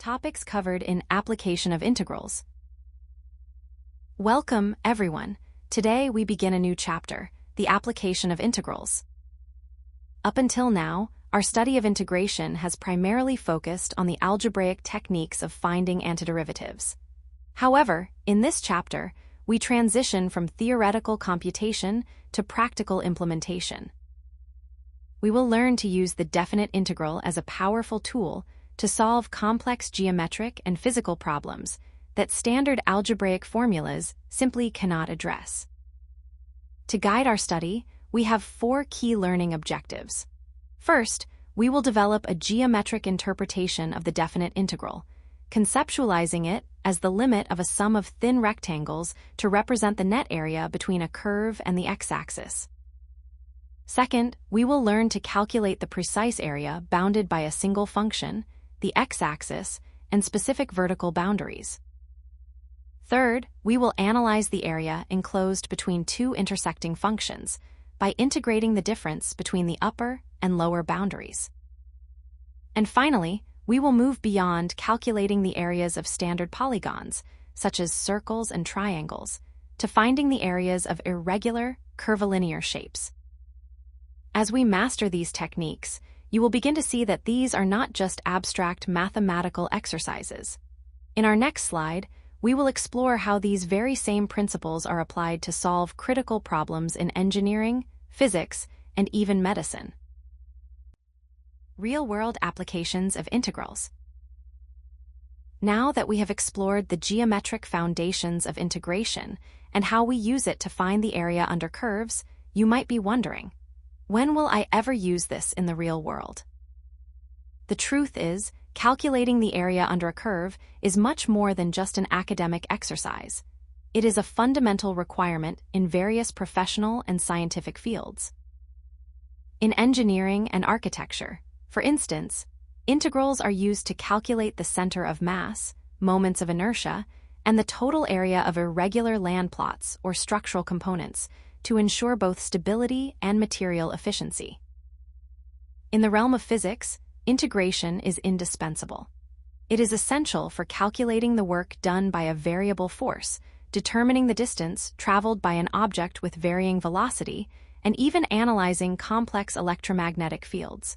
Topics covered in Application of Integrals. Welcome, everyone. Today we begin a new chapter, the application of integrals. Up until now, our study of integration has primarily focused on the algebraic techniques of finding antiderivatives. However, in this chapter, we transition from theoretical computation to practical implementation. We will learn to use the definite integral as a powerful tool to solve complex geometric and physical problems that standard algebraic formulas simply cannot address. To guide our study, we have 4 key learning objectives. First, we will develop a geometric interpretation of the definite integral, conceptualizing it as the limit of a sum of thin rectangles to represent the net area between a curve and the x-axis. Second, we will learn to calculate the precise area bounded by a single function, the x-axis, and specific vertical boundaries. Third, we will analyze the area enclosed between 2 intersecting functions by integrating the difference between the upper and lower boundaries. And finally, we will move beyond calculating the areas of standard polygons, such as circles and triangles, to finding the areas of irregular, curvilinear shapes. As we master these techniques, you will begin to see that these are not just abstract mathematical exercises. In our next slide, we will explore how these very same principles are applied to solve critical problems in engineering, physics, and even medicine. Real-world applications of integrals. Now that we have explored the geometric foundations of integration and how we use it to find the area under curves, you might be wondering, when will I ever use this in the real world? The truth is, calculating the area under a curve is much more than just an academic exercise. It is a fundamental requirement in various professional and scientific fields. In engineering and architecture, for instance, integrals are used to calculate the center of mass, moments of inertia, and the total area of irregular land plots or structural components to ensure both stability and material efficiency. In the realm of physics, integration is indispensable. It is essential for calculating the work done by a variable force, determining the distance traveled by an object with varying velocity, and even analyzing complex electromagnetic fields.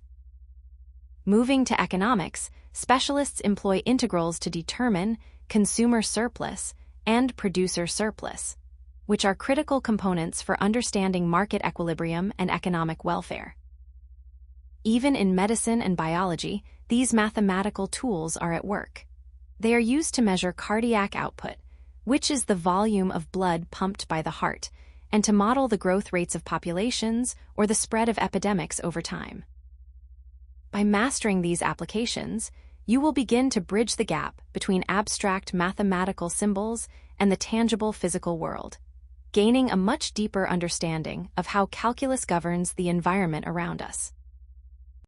Moving to economics, specialists employ integrals to determine consumer surplus and producer surplus, which are critical components for understanding market equilibrium and economic welfare. Even in medicine and biology, these mathematical tools are at work. They are used to measure cardiac output, which is the volume of blood pumped by the heart, and to model the growth rates of populations or the spread of epidemics over time. By mastering these applications, you will begin to bridge the gap between abstract mathematical symbols and the tangible physical world, gaining a much deeper understanding of how calculus governs the environment around us.